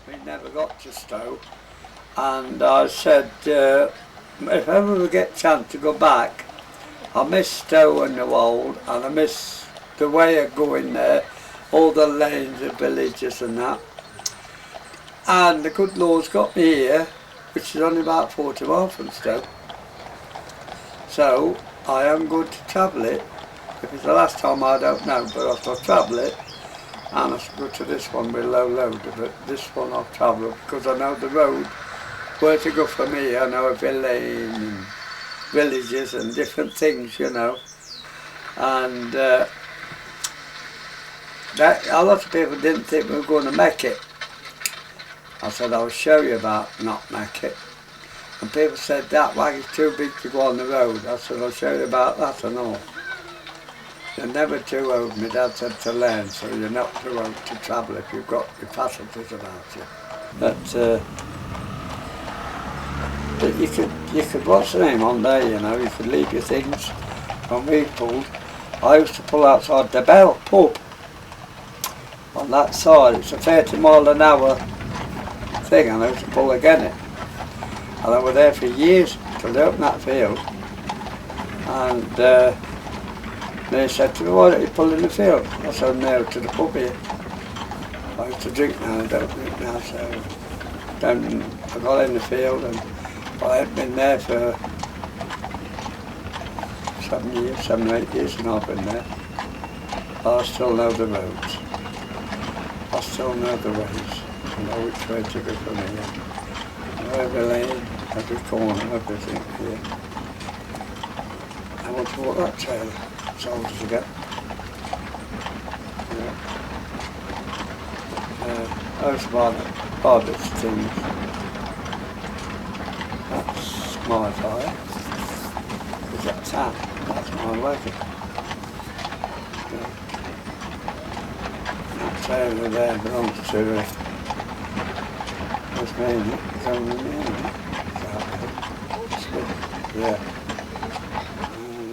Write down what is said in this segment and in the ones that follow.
We never got to Stow, and I said if ever we get a chance to go back, I miss Stow and the Wold, and I miss the way of going there, all the lanes, the villages and that. And the good Lord's got me here, which is only about 40 miles from Stow. So I am good to travel it. If it's the last time, I don't know, but I shall travel it. And I shall go to this one with low load, but this one I'll travel because I know the road, where to go from here. I know every lane and villages and different things, you know. And that, a lot of people didn't think we were going to make it. I said, I'll show you about not make it. And people said, that wagon's too big to go on the road. I said, I'll show you about that and all. You're never too old, my dad said, to learn, so you're not too old to travel if you've got your passengers about you. But you could, what's the name on there, you know, you could leave your things. When we pulled, I used to pull outside the Bell pub. On that side, it's a 30 mile an hour thing, and I used to pull again it. And I was there for years till they opened that field. And they said to me, why don't you pull in the field? I said, no, to the pub here. I used to drink now, I don't drink now, so then I got in the field, and I had been there for 7 or 8 years, and I've been there. I still know the roads. I still know the ways. I know which way to go from here. I know every lane, every corner, everything here. I want to walk that trailer. Soldiers again. Yeah. Those are bits of things. That's my fire. Is that tan? That's my wagon. Yeah. That trailer there belongs to that's me, isn't it? It's only me, isn't it? Yeah.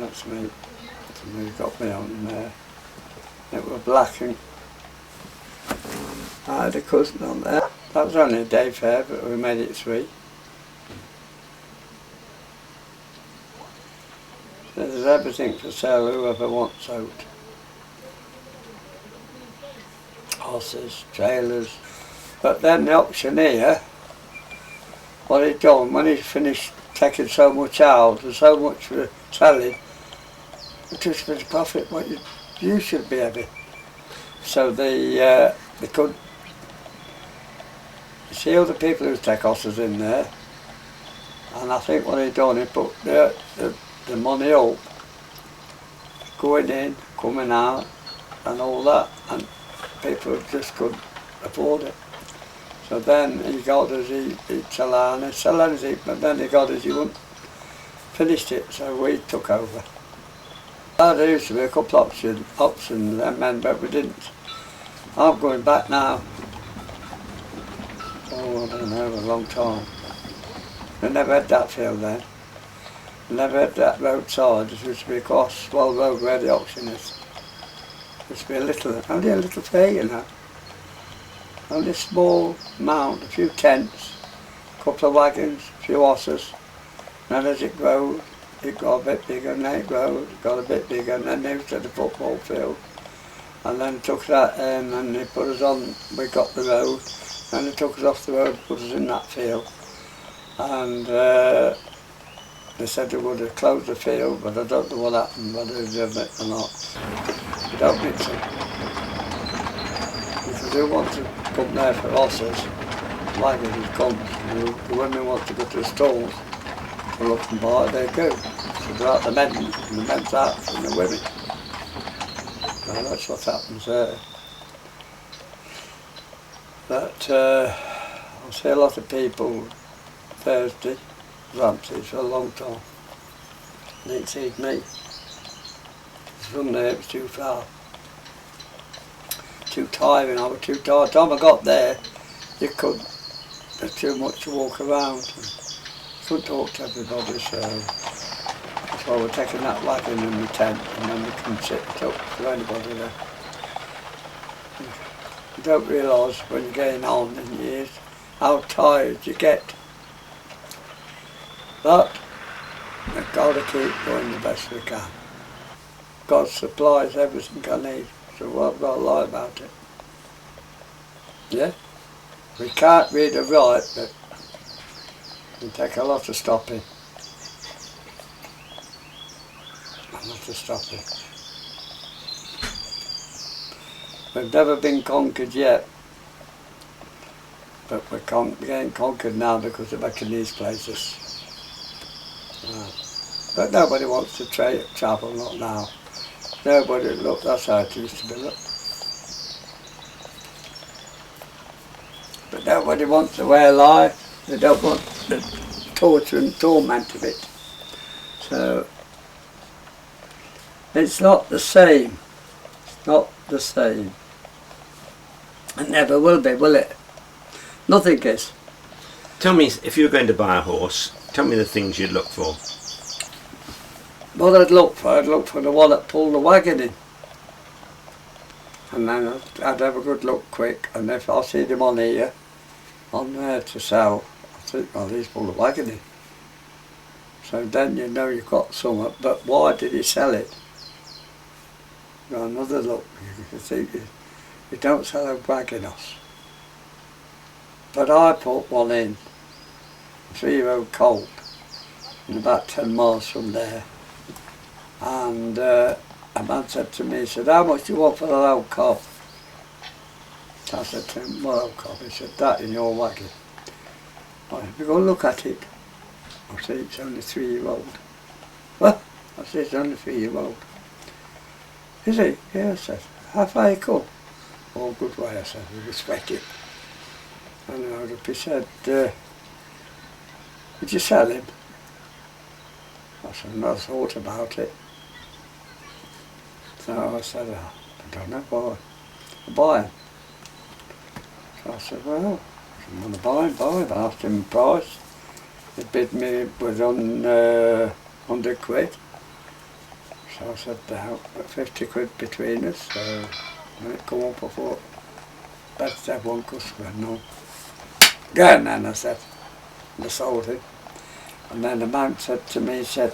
That's me. They got me on there. It was black, and I had a cousin on there. That was only a day fare, but we made it 3. So there's everything for sale, whoever wants out. Horses, trailers. But then the auctioneer, what he'd done, when he'd finished taking so much out and so much for selling, it was for the profit what you should be having. So they could, you see other people who take horses in there, and I think what he done, he put the money up, going in, coming out, and all that, and people just couldn't afford it. So then he got us, he'd sell anything, but then he got us, he wouldn't finished it, so we took over. There used to be a couple of options then, but we didn't. I'm going back now. Oh, I don't know, a long time. I never had that field then. I never had that roadside. It used to be across Swell Road where the auction is. It used to be only a little fair, you know. Only a small amount, a few tents, a couple of wagons, a few horses. And as it grew, it got a bit bigger, and then it grew, it got a bit bigger, and then they moved to the football field. And then took that and they put us on, we got the road, and they took us off the road and put us in that field. And they said they would have closed the field, but I don't know what happened, whether they did it or not. We don't mix them. Because they want to come there for horses, wagons comes. The women want to go to the stalls to look and buy, they go. So they're out the men, and the men's out from the women. So that's what happens there. But I see a lot of people Thursday, Ramsey for a long time. And it exceeded me. From there it was too far. Too tiring, I was too tired. By the time I got there, there's too much to walk around. Couldn't talk to everybody, so that's why we're taking that wagon in the tent, and then we can sit and talk to anybody there. You don't realise when you're getting on in years how tired you get. But we've got to keep doing the best we can. God supplies everything I need, so I've got to lie about it. Yeah? We can't read or write, but it take a lot of stopping. A lot of stopping. We've never been conquered yet, but we're getting conquered now because they're making these places. But nobody wants to travel, not now. Nobody, look, that's how it used to be, look. But nobody wants the way of life. They don't want the torture and torment of it. So, it's not the same. It's not the same. It never will be, will it? Nothing is. Tell me, if you were going to buy a horse, tell me the things you'd look for. What I'd look for the one that pulled the wagon in. And then I'd have a good look quick, and if I see them on here, on there to sell, I think, well, he's pulled the wagon in. So then you know you've got some, but why did he sell it? Got another look, you think you don't sell a wagon horse. But I put one in, a 3-year-old colt, in about 10 miles from there. And a man said to me, he said, how much do you want for that old cob? I said to him, what old cob? He said, that in your wagon. I said, we go look at it. I said, it's only 3-year-old. Well, I said, it's only 3-year-old. Is he? Yeah, I said, how far you come? Oh, good way, I said, we were sweating. And he said, would you sell him? I said, no, I thought about it. So I said, I don't know, I'll buy him. So I said, well, if you want to buy him. I asked him the price. He bid me with 100 quid. So I said, 50 quid between us. So when it come up, I thought, let's have one customer. No. Go on then, I said. And I sold him. And then the man said to me, he said,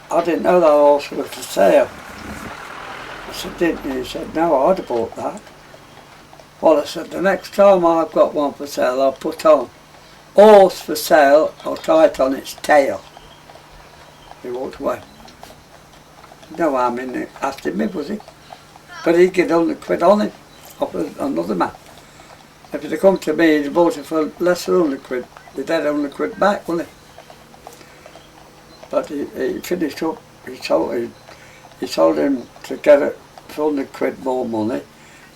I didn't know that horse was for sale. I said, didn't you? He said, no, I'd have bought that. Well, I said, the next time I've got one for sale, I'll put on horse for sale, I'll tie it on its tail. He walked away. No harm in it, asking me, was he? But he'd get 100 quid on it, off another man. If he'd have come to me, he'd have bought it for less than 100 quid. He'd had 100 quid back, wouldn't he? But he finished up, he sold him to get it for 100 quid more money,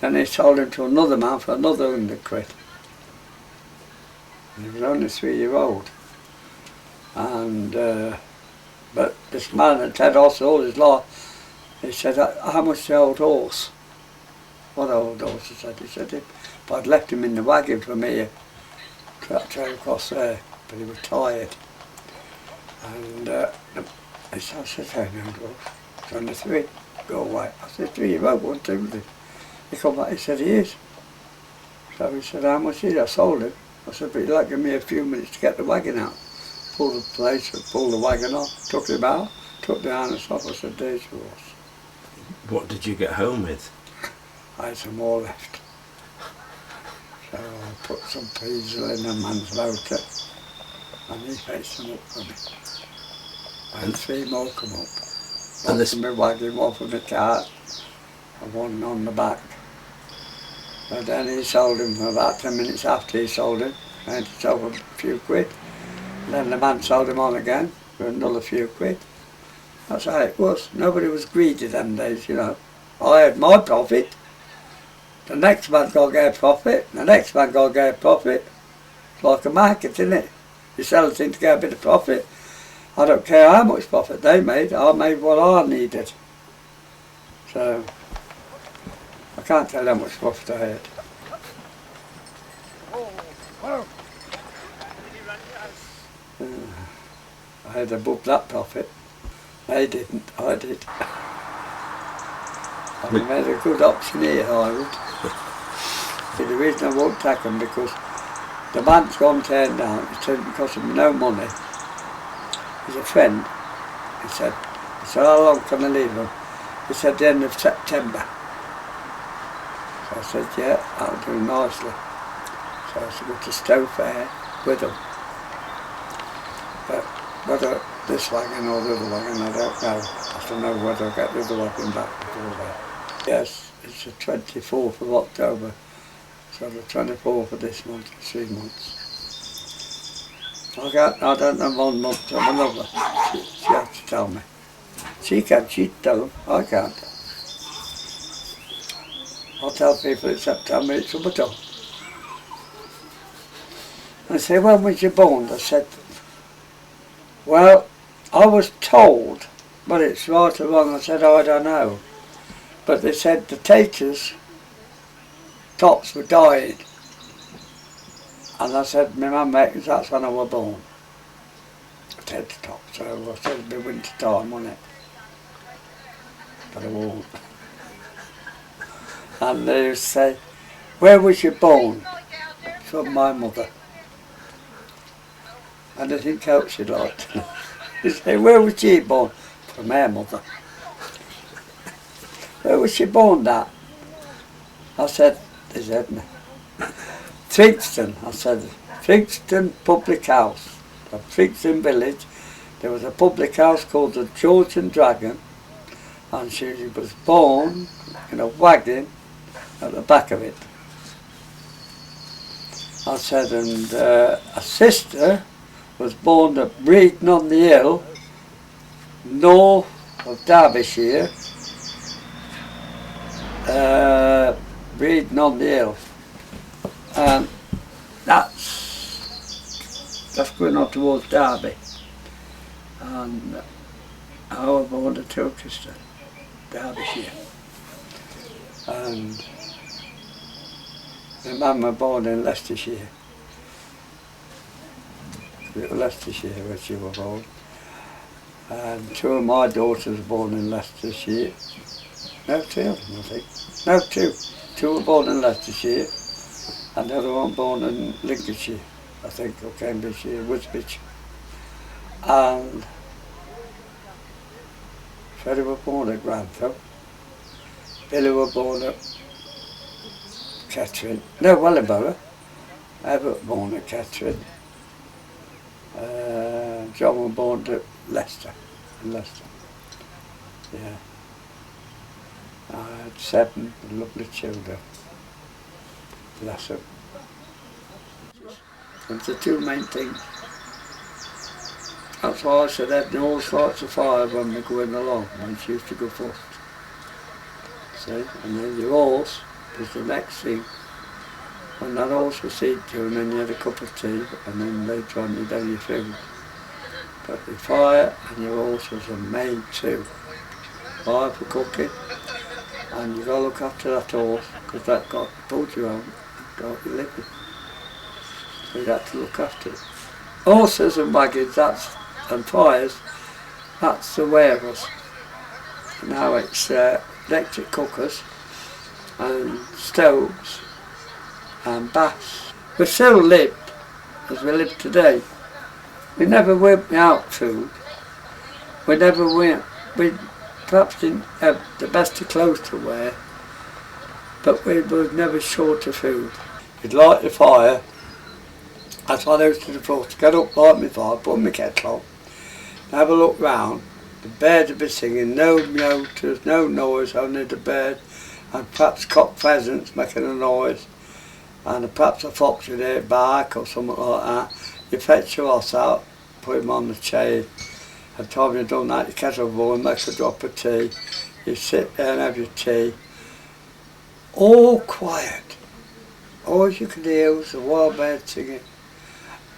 and he sold him to another man for another 100 quid. And he was only 3-year-old. And, but this man had had horses all his life, He said, how much the old horse? What old horse? He said, if I'd left him in the wagon from here, trail across there, but he was tired. And I said, hey, no, it's on the 3, go away. I said, 3, you won't want to. He come back, he said, he is. So he said, how much is it? I sold him. I said, but you'd like give me a few minutes to get the wagon out. Pull the place, pull the wagon off, took him out, took the harness off. I said, there's yours. What did you get home with? I had some more left. So I put some peasel in a man's motor and he fetched them up for me. And 3 more come up. One from my wagon, one from the cart and one on the back. But then he sold him for about 10 minutes after he sold him. And he sold him a few quid. And then the man sold him on again for another few quid. That's how it was. Nobody was greedy them days, you know. I had my profit. The next man got to get a profit. The next man got to get a profit. It's like a market, isn't it? You sell a thing to get a bit of profit. I don't care how much profit they made. I made what I needed. So I can't tell how much profit I had. I had above that profit. They didn't, I did. I made a good option here, I would. See, the reason I won't take them because the man's gone turned down. It didn't cost him no money. He's a friend. He said, how long can I leave them? He said, the end of September. So I said, yeah, that'll do nicely. So I said, go to Stow fair with them. But whether this wagon or the other wagon, I don't know. I don't know whether I'll get the other wagon back before that. Yes, it's the 24th of October. So the 24th of this month, 3 months. I don't know 1 month from another. She has to tell me. She can, she'd tell them. I can't. I'll tell people it's September, it's summertime. I say, when was you born? I said, well, I was told, but it's right or wrong. I said, I don't know. But they said the taters, tops were dying. And I said, my mum reckons that's when I was born. Tater top, so I said it'd be winter time, wouldn't it? But I won't. And they would say, where was you born? From my mother. Anything else you'd like to know? They say, where was she born? From her mother. Where was she born at? I said, Les and Edna. Thrigston, I said, Thrigston Public House. At Thrigston Village, there was a public house called the George and Dragon, and she was born in a wagon at the back of it. I said, and a sister was born at Breedon on the Hill, north of Derbyshire, Breedon on the Hill, and that's going on towards Derby, and I was born at Tilkiston, Derbyshire, and my mum was born in Leicestershire. Leicestershire where she was born, and 2 of my daughters were born in Leicestershire. No, 3 of them I think. No, 2. 2 were born in Leicestershire and the other one born in Lincolnshire, I think, or Cambridgeshire, Wisbech. And Freddie was born at Grantham. Billy was born at Kettering. No, Wellingborough. Ever born at Kettering. John was born at Leicester, in Leicester. Yeah. I had 7 lovely children. Bless them. That's the 2 main things. That's why I said Edna always lights a fire when we're going along, when she used to go first. See? And then your horse was the next thing. When that horse was seen to, and then you had a cup of tea, and then later on you done your food. But the fire and your horse was the main 2. fire for cooking, and you got to look after that horse, because that got pulled you out, got you living. So you had to look after it. Horses and wagons, and fires, that's the way of us. Now it's electric cookers and stoves and baths. We still lived as we live today. We never went without food. We perhaps didn't have the best of clothes to wear, but we were never short of food. You'd light the fire. That's what I used to do first. Get up, light my fire, put my kettle on, have a look round. The bird would be singing, no motors, no noise, only the bird, and perhaps cock pheasants making a noise, and perhaps a fox would hear bark or something like that. You fetch your horse out, put him on the chain. By the time you've done that, you kettle boil, make a drop of tea. You sit there and have your tea. All quiet. All you could hear was the wild bird singing.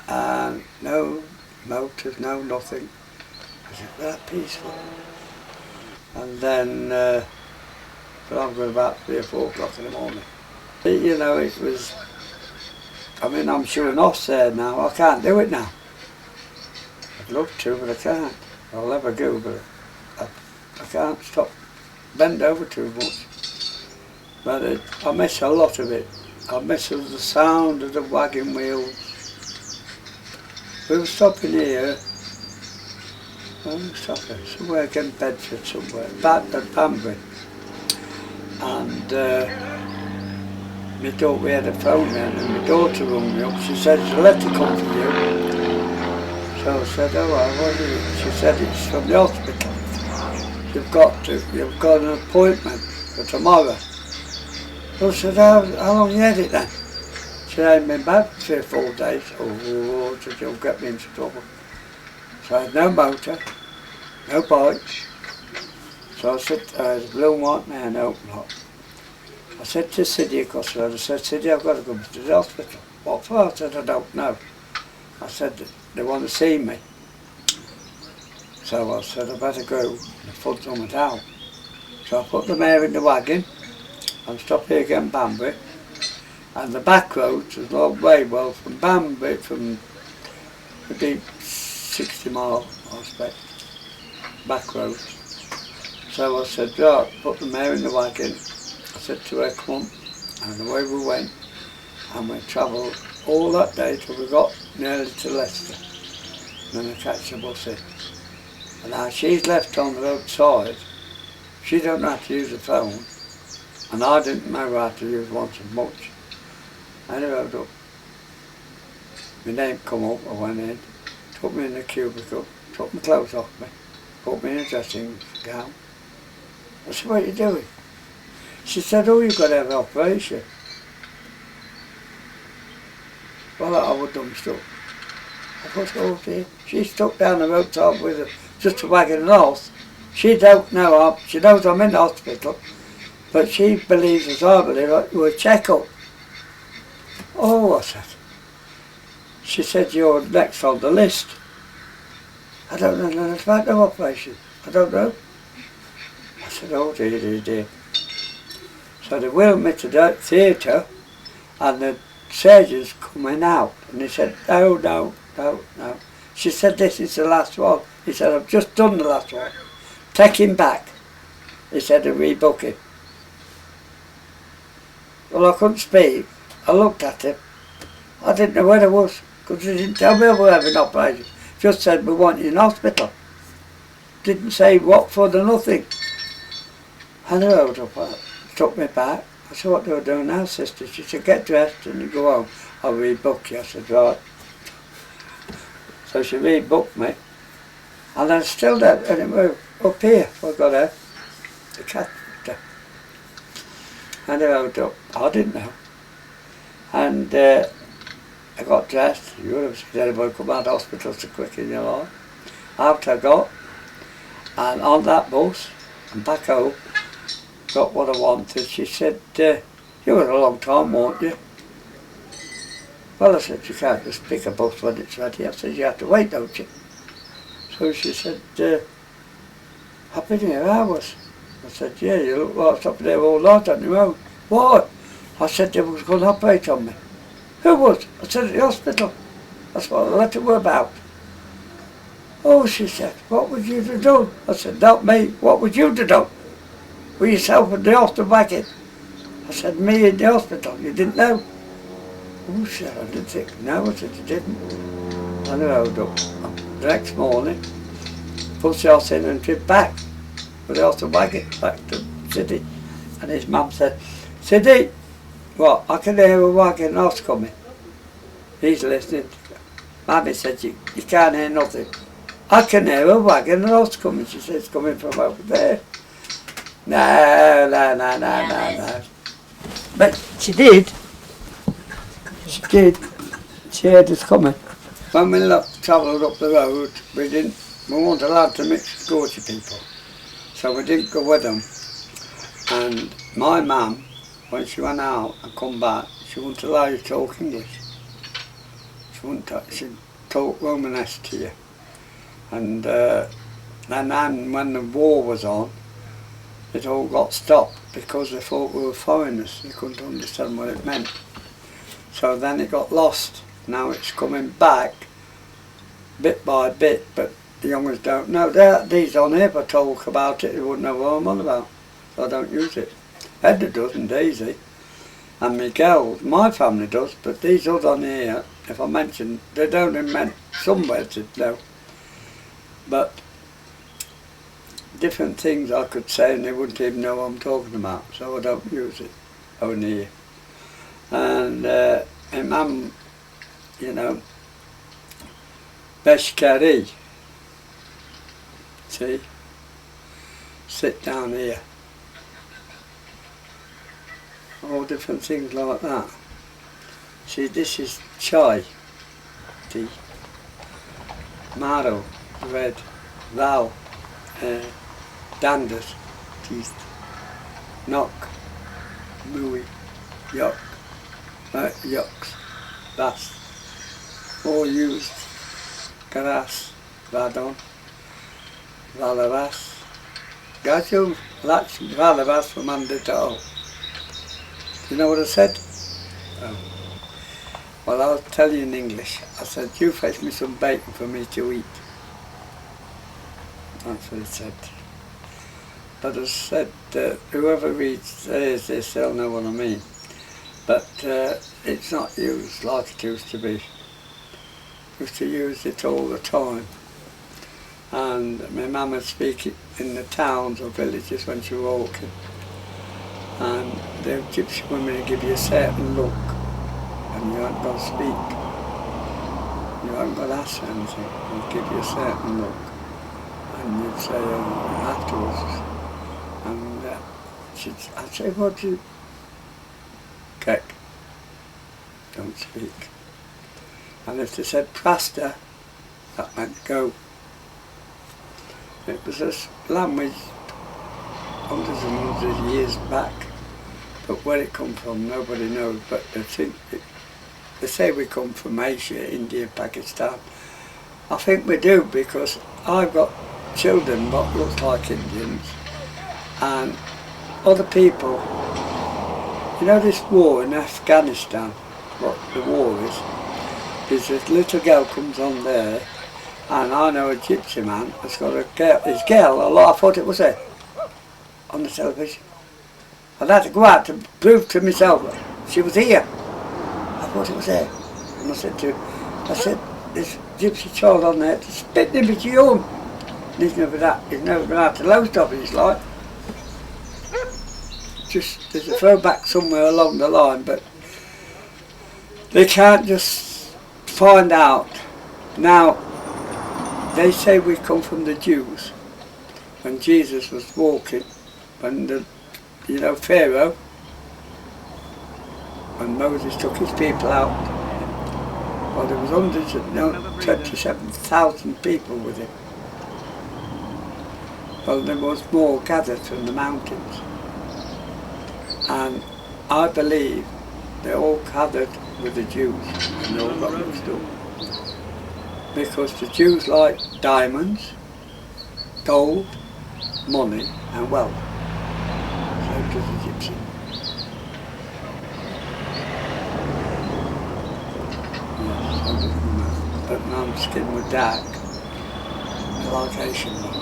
And no motors, no nothing. It was that peaceful. And then, but I'm going about 3 or 4 o'clock in the morning. You know, it was, I mean, I'm sure off there now. I can't do it now. I'd love to, but I can't. I'll never go, but I can't stop, bend over too much. But I miss a lot of it. I miss the sound of the wagon wheels. We were stopping here, somewhere in Bedford somewhere, back at Banbury. And we had a phone then, and my daughter rang me up. She said, "There's a letter come for you." So I said, "Oh, well, what is it?" She said, "It's from the hospital. You've got an appointment for tomorrow." So I said, how long you had it then? She said, "I ain't been back for 3 or 4 days." Oh, said, "You'll get me into trouble." So I had no motor, no bike. So I said, there's a blue and white man open up. I said to Siddy across the road, I said, "Siddy, I've got to go to the hospital." "What for?" I said, "I don't know." I said, "They want to see me." So I said, "I better go." The funds on it out. So I put the mare in the wagon and stopped here again, Banbury. And the back roads was a long way, well, from Banbury, from maybe 60 miles, I expect, back roads. So I said, "Right, put the mare in the wagon." I said to her, "Come on," and away we went. And we travelled all that day till we got nearly to Leicester. And then I catch the bus in. And now she's left on the roadside. She don't know how to use the phone. And I didn't know how to use one so much. And I rode up. My name come up, I went in, took me in the cubicle, took my clothes off me, put me in a dressing gown. I said, "What are you doing?" She said, "Oh, you've got to have an operation." Well, I would done stuff. I thought, "Oh dear." She stuck down the roadside with just a wagon and horse. She don't know, she knows I'm in the hospital, but she believes, as I believe, like, "We'll check up." "Oh," I said. She said, "You're next on the list." "I don't know nothing about no operation. I don't know." I said, "Oh dear, dear, dear." So they wheeled me to the theatre, and the surgeons coming out, and he said, "No, no, no, no." She said, "This is the last one." He said, "I've just done the last one. Take him back." He said, "To rebook him." Well, I couldn't speak. I looked at him. I didn't know where I was, because he didn't tell me I was having an operation. Just said, "We want you in hospital." Didn't say what for the nothing. And I rode up, took me back. I said, "What do I do now, sister?" She said, "Get dressed and you go home. I'll rebook you." I said, "Right." So she rebooked me. And I still there, and it was up here, I got her, the catheter. And I rode up. I didn't know. And I got dressed. You would have seen anybody come out of hospital so quick in your life. Out I got, and on that bus, and back home, got what I wanted. She said, "You were a long time, weren't you?" Well, I said, "You can't just pick a bus when it's ready." I said, "You have to wait, don't you?" So she said, "I've been here hours." I said, yeah, you look like something there all night on your own. Why? I said, they was going to operate on me. Who was? I said, at the hospital. That's what the letter were about. Oh, she said, what would you have done? I said, not me. What would you have done? With yourself in the hospital wagon? I said, me in the hospital. You didn't know? Oh, she said, I didn't think. No, I said, you didn't. I rode up. The next morning, pushed the horse in and drove back with the hospital wagon back to the city. And his mum said, Siddy, what? I can hear a wagon and horse coming. He's listening. Mammy said, you can't hear nothing. I can hear a wagon and horse coming. She said, it's coming from over there. No. But she did. She did. She heard us coming. When we travelled up the road, we weren't allowed to mix with Gorgy people. So we didn't go with them. And my mum, when she went out and come back, she wouldn't allow you to talk English. She'd talk Romanesque to you. And then when the war was on, it all got stopped because they thought we were foreigners. They couldn't understand what it meant. So then it got lost. Now it's coming back bit by bit, but the young ones don't know. These on here, if I talk about it, they wouldn't know what I'm on about. So I don't use it. Edna does and Daisy. And Miguel, my family does, but these others on here, if I mention, they don't invent some words to know. But different things I could say and they wouldn't even know what I'm talking about, so I don't use it only here. And my mum, you know, Beshkari, see, sit down here. All different things like that. See, this is chai, tea, marrow, red, val, danders, teeth, knock, mooey, yuck, yucks, bass, all used, garas, vadon, valavas, gajum, lach, valavas from under to. You know what I said? Oh. Well, I'll tell you in English. I said, you fetch me some bacon for me to eat. That's what it said. But I said, whoever reads this, they'll know what I mean. But it's not used like it used to be. Used to use it all the time. And my mum would speak it in the towns or villages when she was walking. And the gypsy women would give you a certain look, and you haven't got to speak. You haven't got to ask anything. They'd give you a certain look, and you'd say afterwards. And I'd say, what do you... Kek. Don't speak. And if they said plaster, that meant go. It was a language hundreds and hundreds of years back, but where it come from nobody knows. But they say we come from Asia, India, Pakistan. I think we do, because I've got children what looks like Indians, and other people. You know this war in Afghanistan, what the war is? There's this little girl comes on there, and I know a gypsy man that's got a girl, his girl, I thought it was her, on the television. I'd had to go out to prove to myself she was here. I thought it was her. And I said to her, this gypsy child on there, it's spitting him at you own. And he's never been out to Lowestoft in his life. Just, there's a throwback somewhere along the line, but they can't just find out. Now, they say we come from the Jews. When Jesus was walking, when Pharaoh, when Moses took his people out, well, there was hundreds of, 27,000 people with him. Well, there was more gathered from the mountains. And I believe they all gathered with the Jews and they all got mixed up. Because the Jews like diamonds, gold, money and wealth. as a gypsy. Yes, I didn't know. But Mum's skin was dark, like Asian one.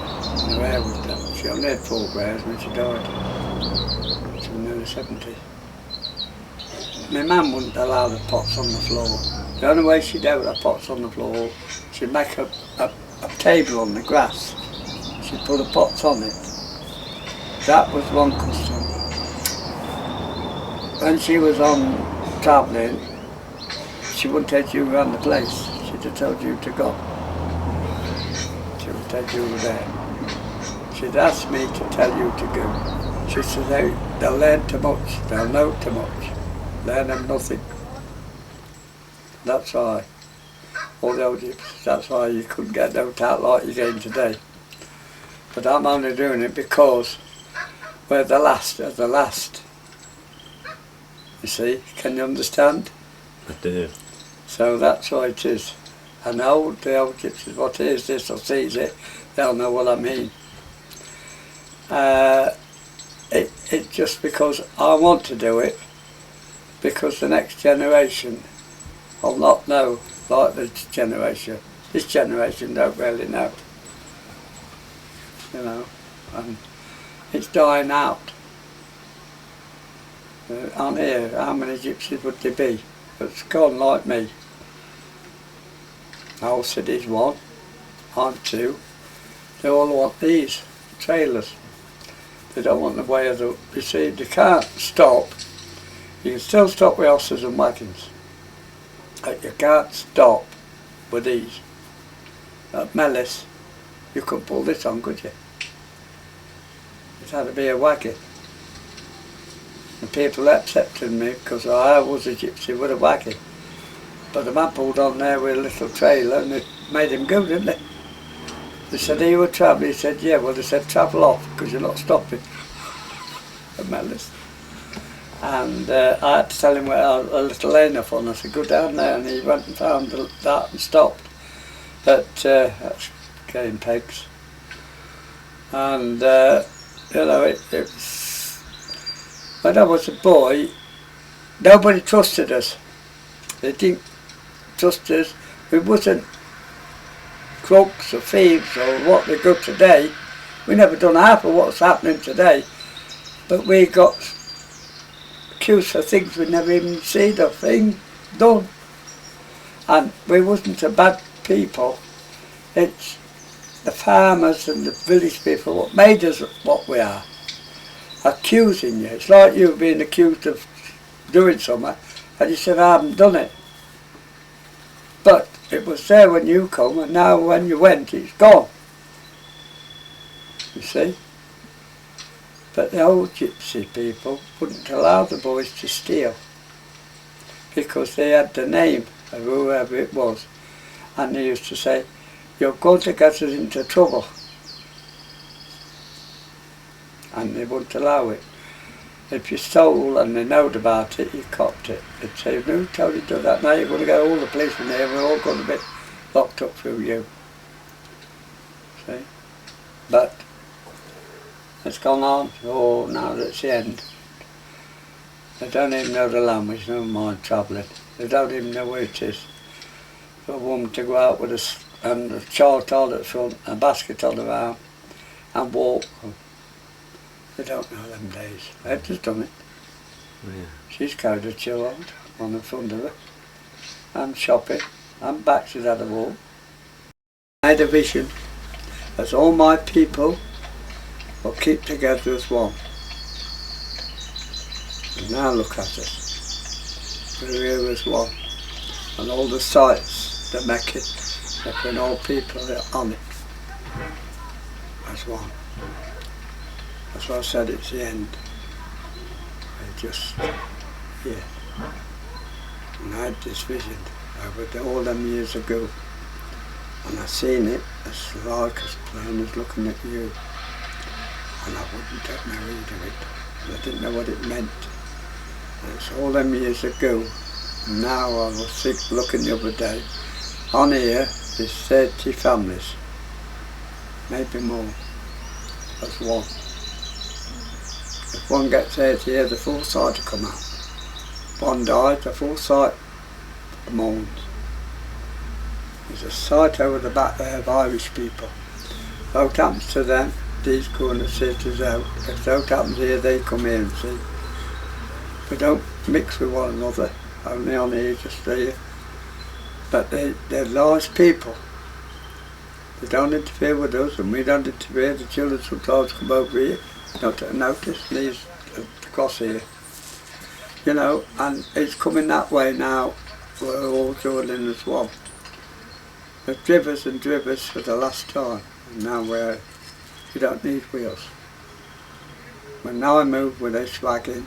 And her hair was dark. She only had 4 grey when she died. She was nearly 70. My mum wouldn't allow the pots on the floor. The only way she'd have the pots on the floor, she'd make a table on the grass. She'd put the pots on it. That was one custom. When she was on travelling, she wouldn't take you around the place. She'd have told you to go. She would take you there. She'd ask me to tell you to go. She said, they'll learn too much, they'll know too much. Learn them nothing. That's why. All the old gypsies, that's why you couldn't get no out like you're getting today. But I'm only doing it because we're the last of the last. You see, can you understand? I do. So that's why it is. And the old gypsies, what is this or sees it, they'll know what I mean. It's just because I want to do it, because the next generation will not know like this generation. This generation don't really know. You know, and it's dying out. On here, how many gypsies would there be? It's gone like me. Our city's 1, I'm 2. They all want these trailers. They don't want the way of the, you see, they can't stop. You can still stop with horses and wagons, but you can't stop with these. At Mellis, you couldn't pull this on, could you? It had to be a wagon. And people accepted me because I was a gypsy with a wagon. But the man pulled on there with a little trailer and it made him go, didn't it? They said, are you a traveller? He said, yeah. Well, they said, travel off because you're not stopping at Mellis. And I had to tell him where a little lane off on. I said, go down there, and he went and found that and stopped. But that's getting pegs. And you know, it's when I was a boy, nobody trusted us. They didn't trust us. We wasn't crooks or thieves or what they got today. We never done half of what's happening today, but we got accused for things we never even seen or thing done. And we wasn't a bad people. It's the farmers and the village people what made us what we are. Accusing you. It's like you being accused of doing something and you said, I haven't done it. But it was there when you come, and now when you went, it's gone. You see? But the old gypsy people wouldn't allow the boys to steal because they had the name of whoever it was, and they used to say, you're going to get us into trouble, and they wouldn't allow it. If you stole and they knowed about it, you copped it. They'd say, who told you to do that? Now you're going to get all the policemen here, we're all going to be locked up through you. See? But it's gone on, oh, now that's the end. They don't even know the language, never mind travelling. They don't even know where it is. For a woman to go out with a child tied at the front, a basket on her arm, and walk. They don't know them days. They've just done it. Yeah. She's carried a child on the front of her. I'm shopping. I'm back, she's had a walk. I had a vision as all my people will keep together as one. And now look at us. We're here as one. And all the sites that make it, that when all people are on it as one. That's why I said it's the end. I just, yeah. And I had this vision over all them years ago. And I seen it as like as plain as looking at you. And I wouldn't have no read of it. I didn't know what it meant. And it's all them years ago. And now I was looking the other day. On here there's 30 families. Maybe more. As one. If one gets 80 here, the full sight will come out. One died, the full sight moans. There's a sight over the back there of Irish people. If aught happens to them, these go and sit us out. If aught happens here, they come here and see. We don't mix with one another, only on here, just here. But they're large people. They don't interfere with us, and we don't interfere. The children sometimes come over here, not to notice these across here. You know, and it's coming that way now. We're all joining as one. The drivers and drivers for the last time, and now we don't need wheels. But now I move with this wagon,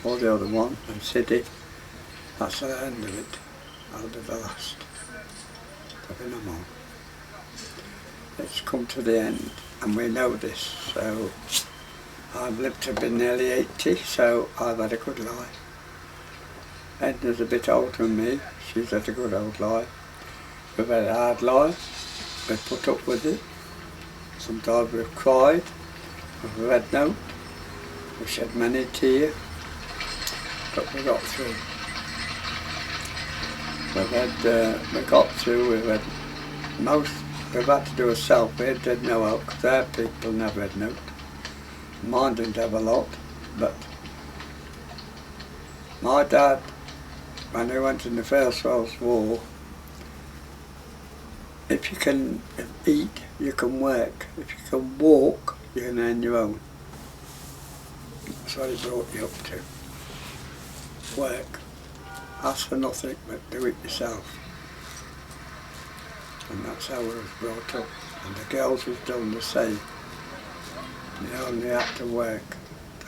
or the other one, and city, that's the end of it. That'll be the last. There'll be no more. It's come to the end, and we know this, so I've lived to be nearly 80, so I've had a good life. Edna's a bit older than me, she's had a good old life. We've had a hard life, we've put up with it. Sometimes we've cried, we've had note, we've shed many tears, but we got through. We got through, we've had to do a self, we did no help, because their people never had note. Mine didn't have a lot, but my dad, when he went in the First World War, if you can eat, you can work. If you can walk, you can earn your own. That's what he brought you up to. Work. Ask for nothing, but do it yourself. And that's how we was brought up. And the girls was done the same. They only had to work.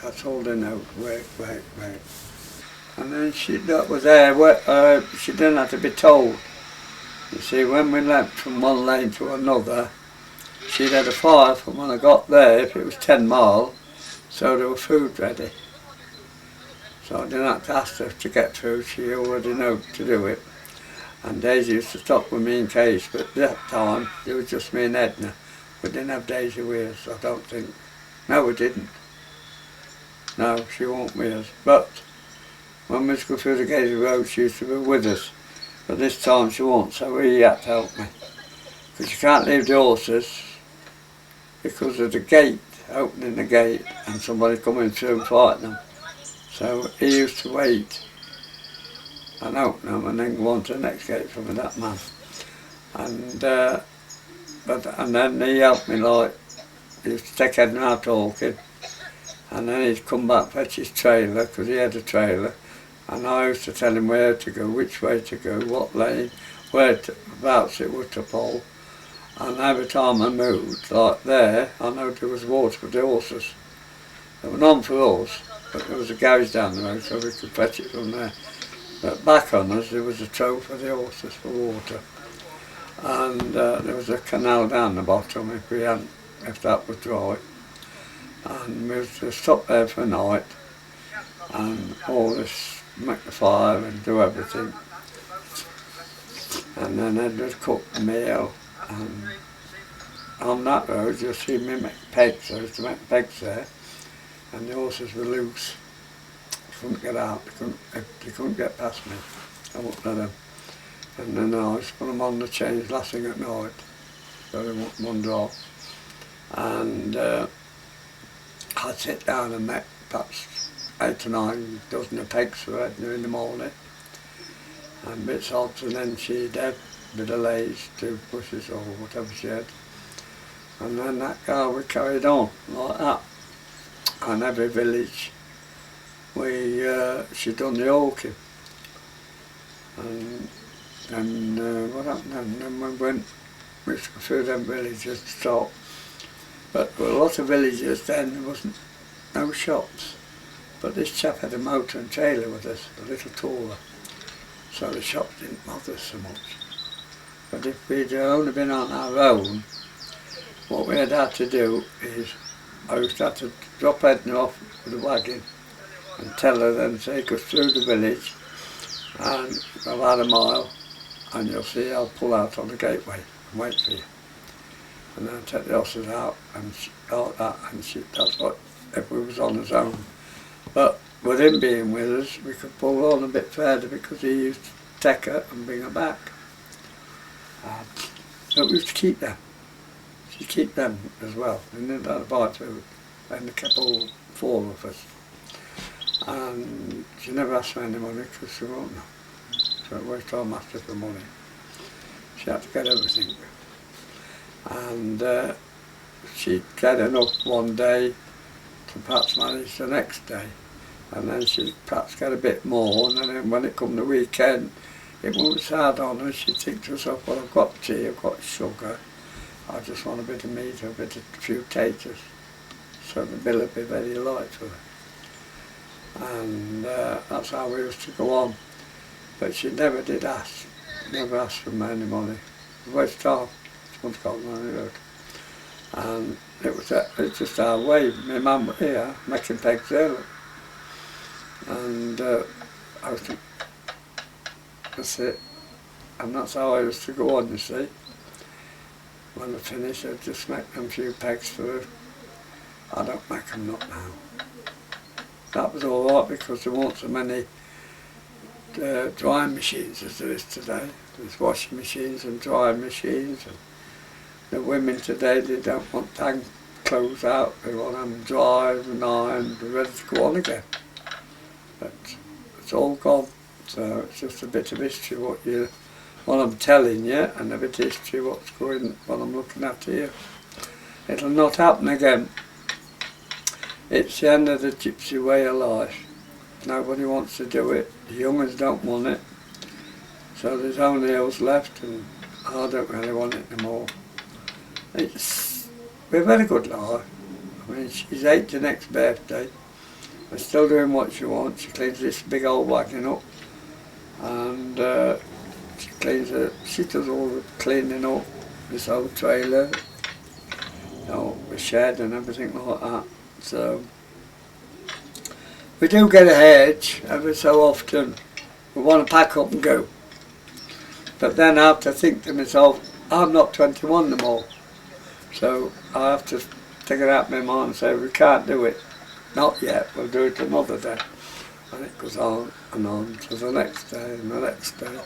That's all they know, work, work, work. And then that was there, she didn't have to be told. You see, when we went from one lane to another, she'd had a fire from when I got there, if it was 10 miles, so there was food ready. So I didn't have to ask her to get food, she already knew to do it. And Daisy used to stop with me in case, but at that time, it was just me and Edna. We didn't have Daisy with us, I don't think. No, we didn't. No, she wasn't with us. But when we used to go through the Gazy Road, she used to be with us. But this time she wasn't, so he had to help me. Because you can't leave the horses because of the gate, opening the gate, and somebody coming through and fighting them. So he used to wait and open them and then go on to the next gate for me, that man. And then he helped me, like, he used to take Edna out talking, and then he'd come back, fetch his trailer, because he had a trailer, and I used to tell him where to go, which way to go, what lane, whereabouts it was to pull. And every time I moved, like there, I know there was water for the horses. There was none for us, but there was a garage down the road, so we could fetch it from there. But back on us, there was a trough for the horses for water. And there was a canal down the bottom if that was dry. And we used to stop there for a night and all this, make the fire and do everything. And then Ed would cook the meal, and on that road you'll see me make pegs. I used to make pegs there, and the horses were loose. They couldn't get out, they couldn't get past me. I wouldn't let them. And then I used to put them on the chains last thing at night, so they wouldn't wander off. And I'd sit down and make perhaps 8 or 9 dozen of pegs for Edna in the morning, and bits odds, and then she'd have a bit of lace, 2 pushes or whatever she had. And then that car we carried on like that. And every village she'd done the hawking. And what happened then? Then we went through them villages to stop. But a lot of villages then, there wasn't no shops. But this chap had a motor and trailer with us, a little taller. So the shops didn't bother us so much. But if we'd only been on our own, what we had to do is, I used to have to drop Edna off with the wagon and tell her then, take us through the village and about a mile, and you'll see I'll pull out on the gateway and wait for you. And then take the horses out and like that, and that's what if we was on his own. But with him being with us, we could pull on a bit further because he used to take her and bring her back. But we used to keep them. She keep them as well. And then that about two, and they kept all 4 of us. And she never asked for any money because she won't know. So it was our master for money. She had to get everything. And she'd get enough one day to perhaps manage the next day. And then she'd perhaps get a bit more, and then when it come the weekend, it wouldn't be hard on her. She'd think to herself, well, I've got tea, I've got sugar, I just want a bit of meat, a few taters. So the bill would be very light for her. And that's how we used to go on. But she never did ask, never asked for any money. Waste time, someone's got money out. And it's just our way. My mum was here making pegs early. And I was to, that's it. And that's how I used to go on, you see. When I finish, I'd just make them few pegs for her. I don't make them not now. That was all right because there weren't so many drying machines as there is today. There's washing machines and drying machines. And the women today, they don't want to hang clothes out. They want them dry and ironed and ready to go on again. But it's all gone. So it's just a bit of history what I'm telling you, and a bit of history what I'm looking at here. It'll not happen again. It's the end of the gypsy way of life. Nobody wants to do it. The young ones don't want it. So there's only us left, and I don't really want it anymore. We're a very good life. I mean, she's 80 next birthday. We're still doing what she wants. She cleans this big old wagon up, and she does all the cleaning up, this old trailer, you know, the shed and everything like that. So we do get a hedge every so often. We want to pack up and go. But then I have to think to myself, I'm not 21 no more. So I have to take it out of my mind and say, we can't do it. Not yet, we'll do it another day. And it goes on and on to the next day and the next day.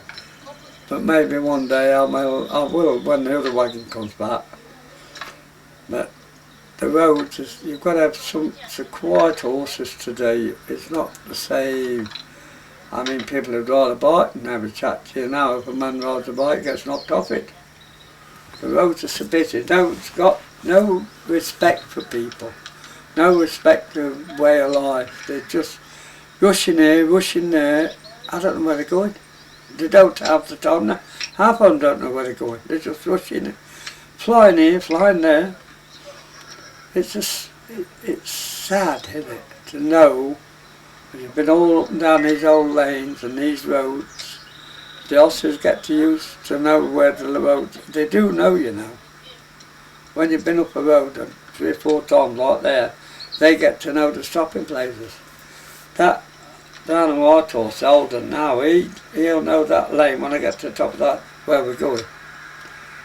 But maybe one day I will when the other wagon comes back. But the roads, you've got to have some quiet horses today. It's not the same. I mean, people who ride a bike and have a chat to you now. If a man rides a bike, gets knocked off it. The roads are so busy. It's got no respect for people. No respect for way of life. They're just rushing here, rushing there. I don't know where they're going. They don't have the time now. Half of them don't know where they're going. They're just rushing, flying here, flying there. It's just, it's sad, isn't it, to know that you've been all up and down these old lanes and these roads. The horses get to know where the roads, they do know, you know. When you've been up a road 3 or 4 times like there, they get to know the stopping places. That down on our horse, Alden now, he'll know that lane when I get to the top of that, where we're going.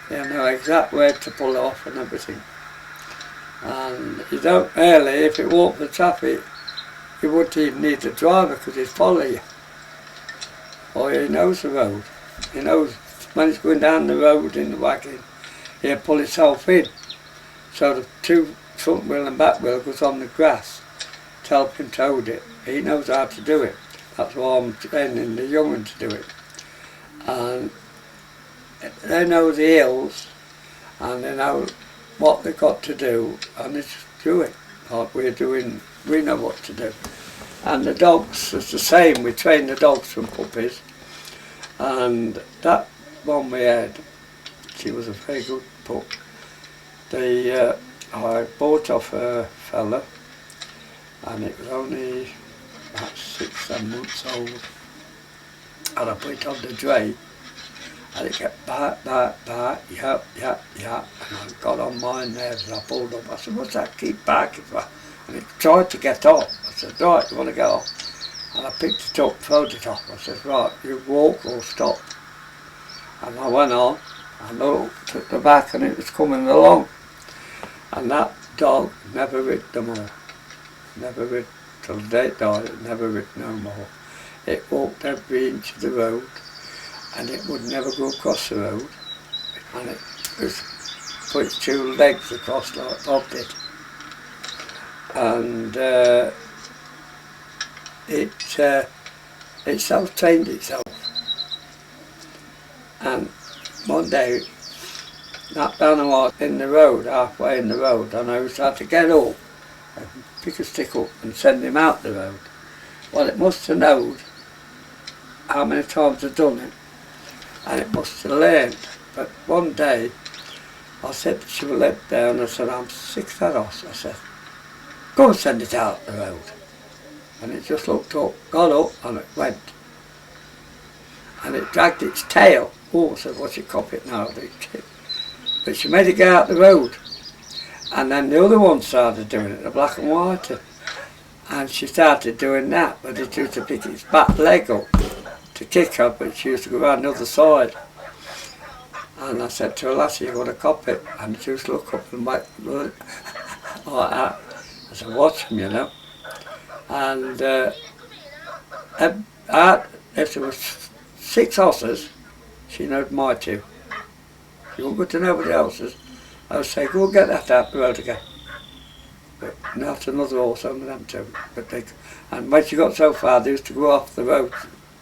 He'll know exactly where to pull off and everything. And you don't really, if it weren't for traffic, you wouldn't even need a driver because he'd follow you. Or he knows the road. He knows when he's going down the road in the wagon, he'll pull himself in. So the 2 front wheel and back wheel goes on the grass to help him toad it. He knows how to do it. That's why I'm training the young one to do it. And they know the hills and they know what they've got to do, and they just do it like we're doing. We know what to do. And the dogs, it's the same. We train the dogs from puppies, and that one we had, she was a very good pup. I bought off a fella, and it was only about 6-7 months old, and I put it on the dray, and it kept yap, and I got on my nerves and I pulled up. I said, what's that keep barking for? And it tried to get off. I said, right, you want to get off? And I picked it up, throwed it off. I said, right, you walk or stop. And I went on, and looked at the back and it was coming along. And that dog never rid them all. never rid, till the day it died, it never rid no more. It walked every inch of the road, and it would never go across the road, and it was put its two legs across like Bob did. And it self-trained itself. And one day, that animal in the road, halfway in the road, and I was had to get up and pick a stick up and send him out the road. Well, it must have known how many times I'd done it, and it must have learned. But one day, I said to she let down, I said, I'm sick of that horse. I said, go and send it out the road. And it just looked up, got up, and it went. And it dragged its tail. Oh, I said, what's it cop it now? But she made it go out the road. And then the other one started doing it, the black and white. And she started doing that, but it used to pick its back leg up to kick her, but she used to go around the other side. And I said to her, lassie, you want to cop it? And she used to look up and like that. I said, watch them, you know. And if there was 6 horses, she knowed my 2. She wouldn't go to nobody else's. I would say, go get that out the road again. But not another horse on them 2. But and when she got so far, they used to go off the road.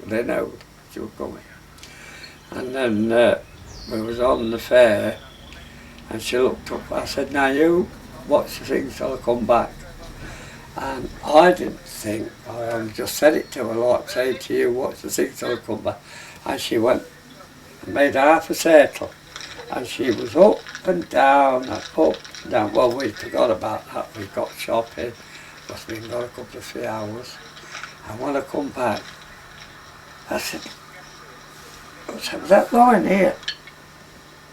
They know she was coming. And then we was on the fair, and she looked up. I said, now you watch the thing till I come back. And I didn't think, I only just said it to her, like say to you, watch the thing till I come back. And she went and made half a circle. And she was up and down and up and down. Well, we forgot about that. We got shopping. Must have been got a couple of 3 hours. And when I come back, I said, was that line here?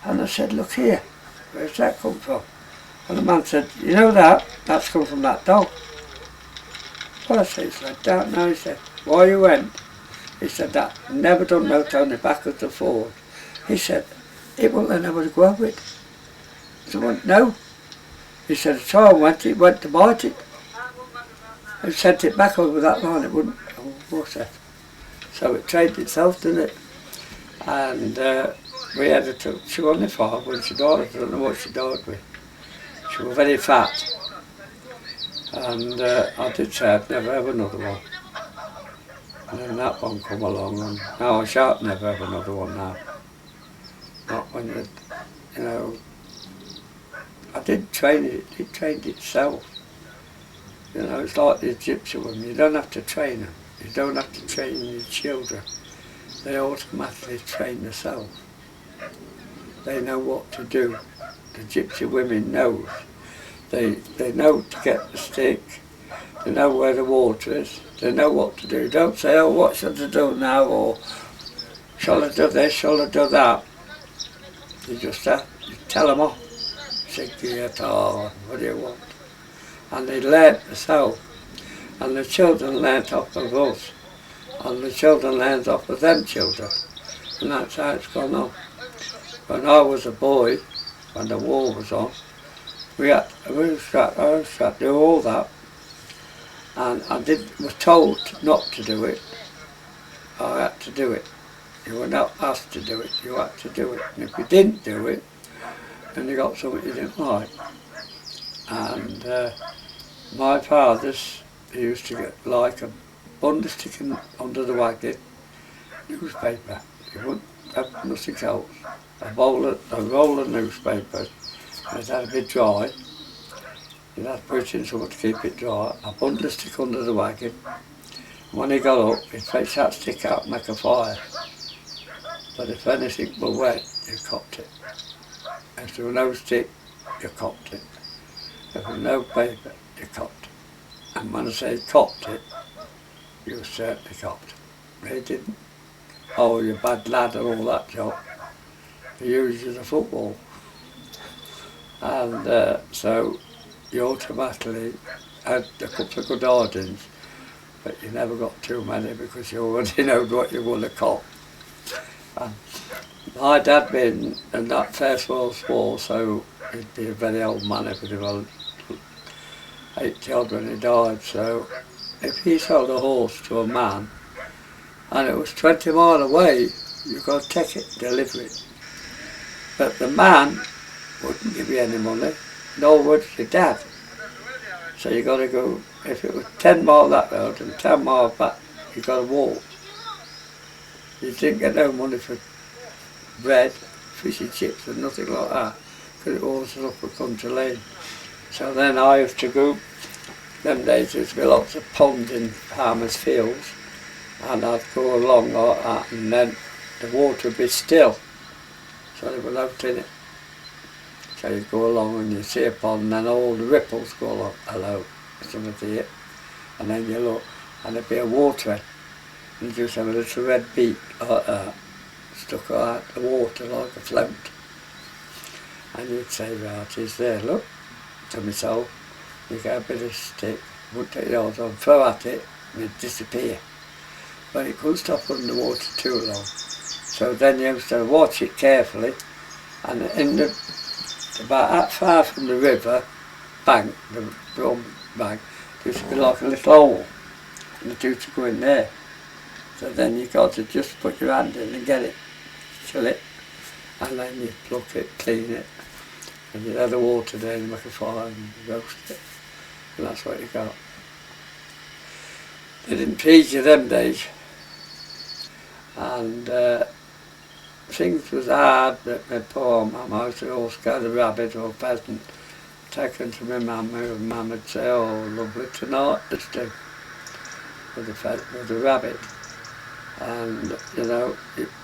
And I said, look here, where's that come from? And the man said, you know that? That's come from that dog. Well, I said, I don't know. He said, why you went? He said, that never done no turning backwards or forward. He said, it won't let nobody go over it. So I went, no. He said, the child went to bite it. He sent it back over that line, it wouldn't. Oh, what's that? So it trained itself, didn't it? And we had her to, she was only 5 when she died. I don't know what she died with. She was very fat. And I did say I'd never have another one. And then that one come along, and now I shan't never have another one now. Not when you know, I did train it, it trained itself. You know, it's like the Egyptian women, you don't have to train them. You don't have to train your children. They automatically train themselves. They know what to do. The gypsy women know. They know to get the stick. They know where the water is. They know what to do. Don't say, oh, what should I do now? Or, shall I do this? Shall I do that? You just you tell them off. Say, guitar, what do you want? And they learnt themselves. And the children learnt off of us. And the children learnt off of them children. And that's how it's gone on. When I was a boy, when the war was on, we had to do all that. And I was told not to do it. I had to do it. You were not asked to do it, you had to do it. And if you didn't do it, then you got something you didn't like. And my father's, he used to get like a bundle sticking under the wagon, newspaper. He wouldn't have nothing else. A roll of newspaper. It had to be dry. You'd have to put it in something to keep it dry. A bundle stick under the wagon. When he got up, he'd fetch that stick out and make a fire. But if anything was wet, you copped it. If there was no stick, you copped it. If there was no paper, you copped it. And when I say copped it, you certainly copped it. They didn't. Oh, you're a bad lad and all that job. They used you as a football. And so you automatically had a couple of good hardings, but you never got too many because you already know what you want to cop. And my dad been in that First World War, so he'd be a very old man if he'd have. 80 odd when he died, so if he sold a horse to a man and it was 20 mile away, you've got to take it, deliver it. But the man wouldn't give you any money, nor would your dad. So you got to go, if it was 10 mile that road and 10 mile back, you got to walk. You didn't get no money for bread, fish and chips and nothing like that, because it was up a country lane. So then I used to go, them days there used to be lots of ponds in farmers' fields, and I'd go along like that, and then the water would be still, so there was no in it. So you'd go along and you see a pond, and then all the ripples go along, hello, something here, and then you look, and there'd be a water in, and you just have a little red beak like that, stuck out the water like a float. And you'd say, right, he's there, look, to myself, you get a bit of stick, wouldn't take yours on, throw at it, and it'd disappear. But it couldn't stop under the water too long. So then you have to watch it carefully, and in the, about that far from the river bank, the broad bank, there used to be like a little hole, and it used to go in there. So then you got to just put your hand in and get it, chill it, and then you pluck it, clean it, and you add the water there and make a fire and roast it, and that's what you got. They didn't feed you them days, and things was hard that my poor mum, I used to always get a rabbit or a pheasant, taken to my mum, and mum would say, oh lovely tonight, let's do, with the rabbit. And you know,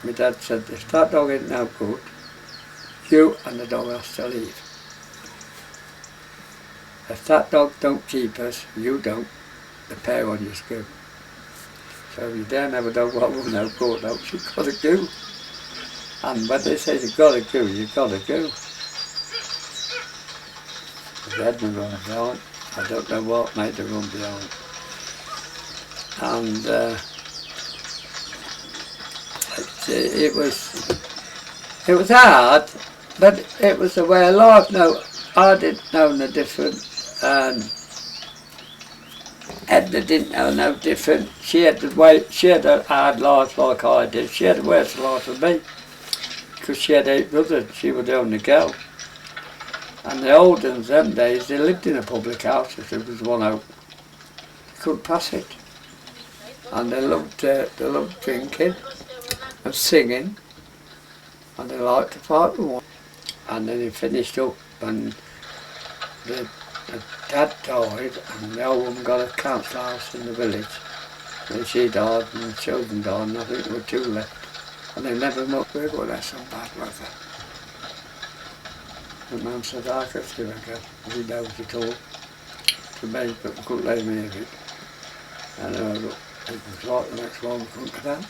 my dad said, if that dog ain't no good, you and the dog has to leave. If that dog don't keep us, you don't, the pair on your scoop. So if you don't have a dog what will no good, you've got to go. And when they say you've got to go, you've got to go. The Edna run behind. I don't know what made the run behind. And it was hard, but it was the way of life. No, I didn't know no different, and Edna didn't know no different. She had a hard life like I did. She had a worse life than me, because she had 8 brothers. She was the only girl. And the old ones, them days, they lived in a public house. If there was one out, they couldn't pass it. And they loved drinking and singing, and they liked to fight with one. And then he finished up, and the dad died, and the old woman got a council house in the village. And she died, and the children died, and I think there were 2 left. And they never much, we're going to have some bad weather. And Mum said, I could give a go, he knows it all. To me, but we couldn't let him hear it. And look, it was like the next one, we couldn't get out.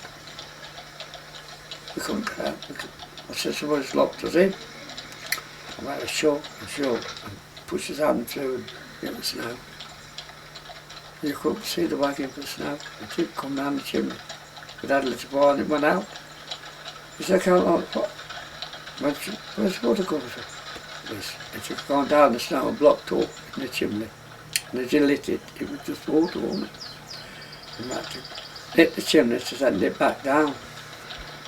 We couldn't get out. I said, somebody's locked us in. I went ashore, and pushed his hand through in the snow. You couldn't see the wagon for snow. It didn't come down the chimney. We had a little boy and it went out. He said, I can't like what? Where's the water coming from? It had gone down the snow and blocked up in the chimney. And as he lit it, it was just water on it. And we had to hit the chimney to send it back down.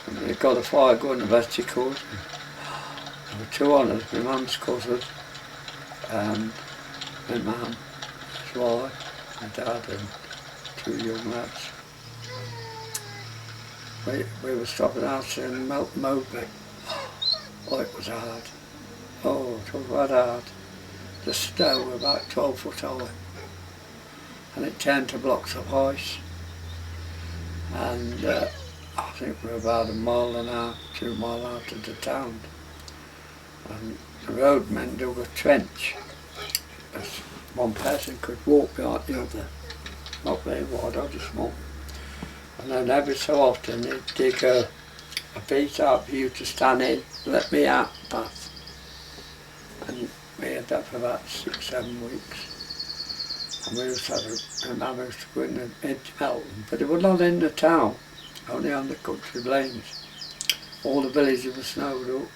And they got a fire going the best he could. There were 2 on us, my mum's cousin, and my mum, his wife, my dad and 2 young lads. We were stopping out in Mobley. Oh, it was hard. Oh, it was quite hard. The Stow was about 12 foot high, and it turned to blocks of ice. And I think we were about 1.5 miles, 2 miles out of the town. And the roadmen dug a trench, as one person could walk behind the other, not very wide, only small. And then every so often they'd dig a piece out for you to stand in, let me out path. And we had that for about 6-7 weeks. And we used to have my mum used to go into Melton, but it was not in the town, only on the country lanes. All the villages were snowed up,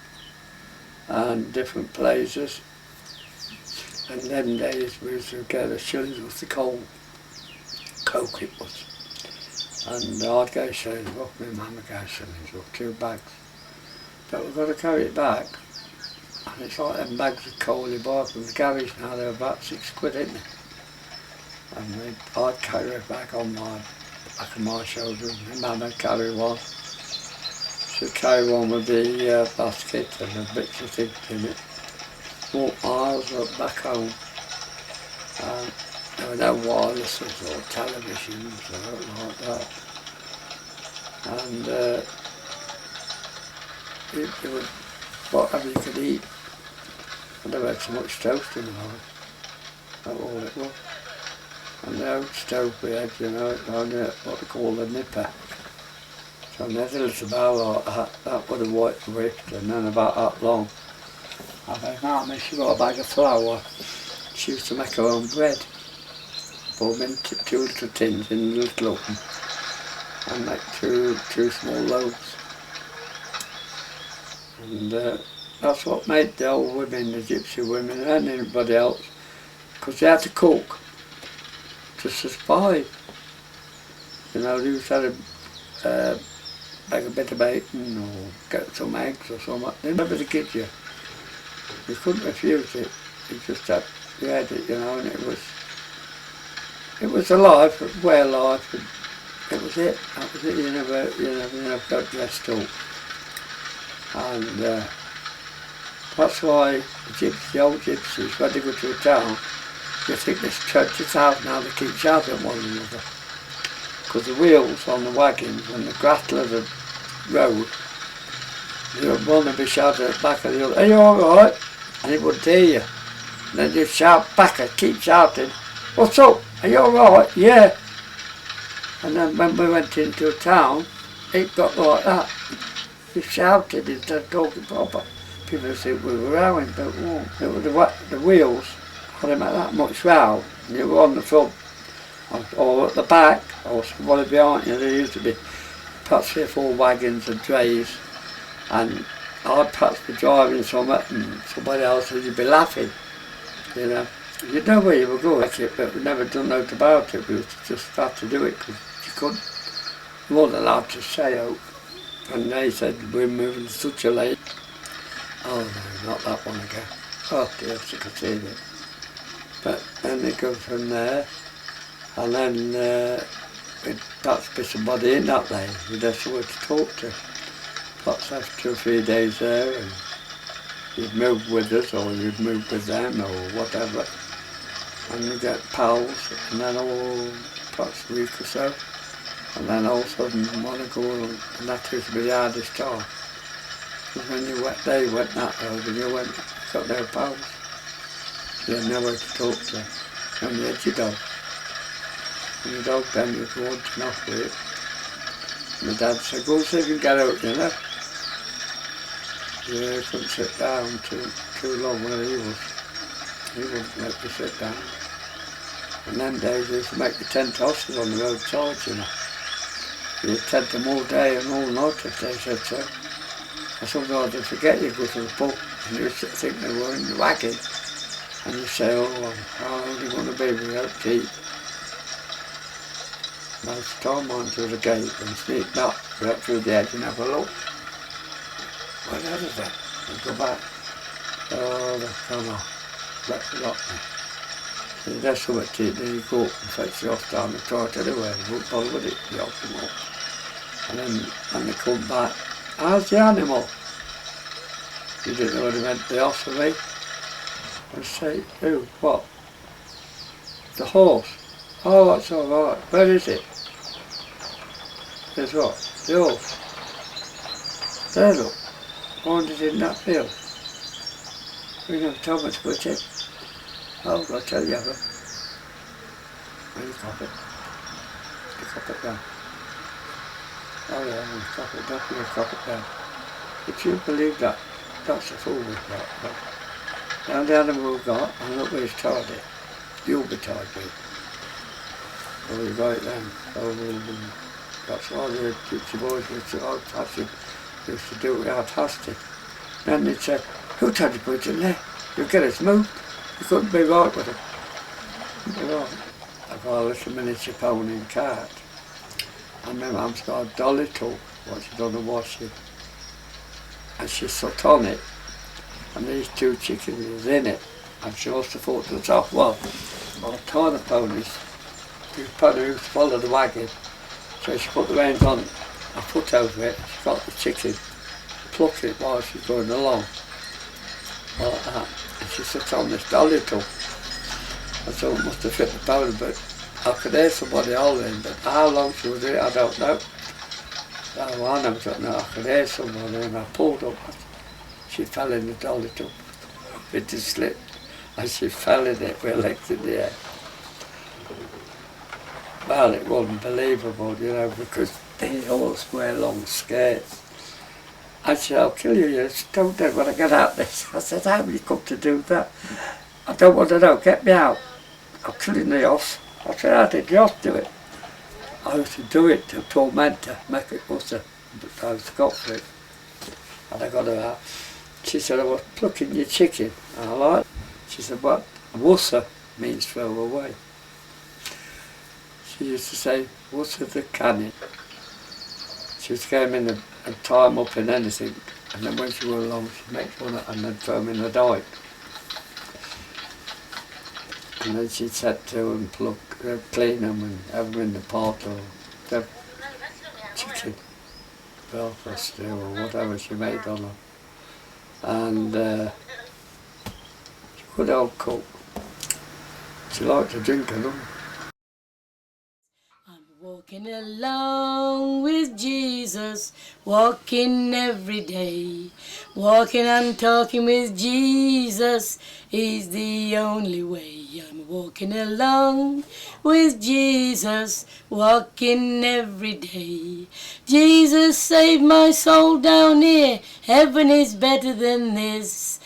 and different places. in them days we used to get a shillings worth of coke it was. And I'd go shillings worth, my mum would go shillings worth, 2 bags. But we've got to carry it back. And it's like them bags of coal you buy from the garage now, they're about 6 quid, isn't they? And I'd carry it back on my back of my shoulders, my mum would carry one. She'd carry one with the basket and the bits of things in it. Walk miles up back home. There were no wirelesses or televisions or anything like that. And it was whatever you could eat. I never had so much toast in my life. That's all it was. And the old stove we had, you know, on what they call the nipper. So there's a little barrel like that would have white whipped and then about that long. And my mum, she got a bag of flour. She used to make her own bread. Put them in 2 little tins in a little oven and make two small loaves. And that's what made the old women, the gypsy women and anybody else, because they had to cook to survive. You know, they used to have make a bit of bacon or get some eggs or something. They never kid you. You couldn't refuse it. You just had, you had it, you know, and it was a life, a way of life, and it was it. That was it. You never got dressed up. And that's why the old gypsies, when they go to a town, you think there's 20,000 now, they keep shouting at one another. Because the wheels on the wagons and the grattle of the road, one would be shouting at the back of the other, "Are you alright?" And he wouldn't hear you. And then you'd shout back and keep shouting, "What's up? Are you alright?" "Yeah." And then when we went into a town, it got like that. He shouted instead of talking proper. People think we were rowing, but it was the wheels. I didn't make that much row. And you were on the front or at the back or somebody behind you. There used to be perhaps 3 or 4 wagons and drays, and I'd perhaps be driving something and somebody else would be laughing, you know. You'd know where you were going, but we never done nothing about it. We used to just start to do it because you couldn't. You weren't allowed to say out. And they said we're moving to such a late. Oh no, not that one again. Oh dear, sick of seeing it. But then it goes from there, and then we'd perhaps be somebody in that lane. We'd have someone to talk to. Perhaps have 2 or 3 days there, and you'd move with us, or you'd move with them, or whatever. And you get pals, and then perhaps a week or so. And then all of a sudden you want to go, and that used to be the hardest time. Because when they went that road and you got no pals. You had nowhere to talk to. And you had your dog. And your dog then was wanting off with it. And my dad said, "Go see if you can get out, you know." Yeah, he couldn't sit down too long where he was. He wouldn't let me sit down. And them days we used to make the tent houses on the roadside, you know. You'd tent them all day and all night if they said so. And sometimes they'd forget you go to the pub and you'd think they were in the wagon. And you'd say, "Oh, I only want to be without to eat." Most of the time I went through the gate and sneaked up through the edge and have a look. What is that? And go back. Oh, they've gone off. Let's lock me. So that's something to eat, then you go up and fetch the off down the toilet anyway. You won't bother with it, you off them up. And then when they come back, "How's the animal?" You didn't know what he meant, the off of me. I say, "Who? What?" "The horse." "Oh, that's all right. Where is it?" "There's what?" "The horse." "There, look. Wandered in that field." "We never told me to put it." "Oh, I'll tell you, ever. Where you cop it? You cop it down." "Oh yeah, you cop it down, you cop it down." If you believe that, that's a fool we've got. But now the animal we've got, and look where he's tied it. You'll be tied with it. Oh, you got it then. Oh, that's why the gypsy boys used to do it without hasting. Then they'd say, "Who told you to put it in there? You'll get us moved." You couldn't be right with it. Couldn't be right. I got a little miniature pony and cart. And my mum's got a dolly tub, what she's done the washing. And she sat on it, and these two chickens was in it. And she must have thought to herself, well, I'll tie the ponies. The pony was follow the wagon. So she put the reins on a foot over it, she got the chicken, plucked it while she's going along. Like that. And she sat on this dolly tub. I thought it must have fit the pony, but I could hear somebody hollering, but how long she was in it, I don't know. Oh, I never don't know, I could hear somebody, and I pulled up. She fell in the dolly tub. It just slipped, and she fell in it with her legs in the air. Well, it wasn't believable, you know, because they always wear long skirts. I said, I'll kill you, you don't do when I get out this. I said, how will you come to do that? I don't want to know, get me out. I'm killing the horse. I said, how did the horse do it? I used to do it to torment her, make it utter. But I was got for it. And I got her out. She said, I was plucking your chicken. And I liked it. She said, what? Wusser means throw away. She used to say, wusser the cannon. She used to go in and tie them up in anything. And then when she went along, she'd make one and then throw them in the dike. And then she'd set to and clean them and have them in the pot or the chicken, Belfast stew or whatever she made on them. And she could old cook. She liked to drink a lot. I'm walking along with Jesus, walking every day. Walking and talking with Jesus is the only way. I'm walking along with Jesus, walking every day. Jesus saved my soul down here. Heaven is better than this.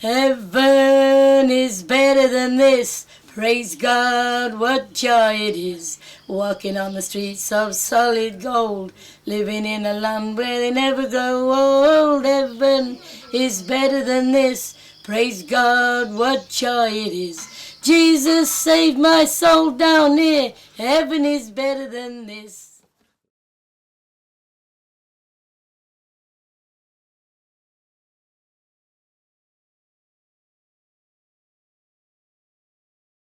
Heaven is better than this. Praise God, what joy it is, walking on the streets of solid gold, living in a land where they never grow old. Heaven is better than this. Praise God, what joy it is. Jesus saved my soul down here. Heaven is better than this.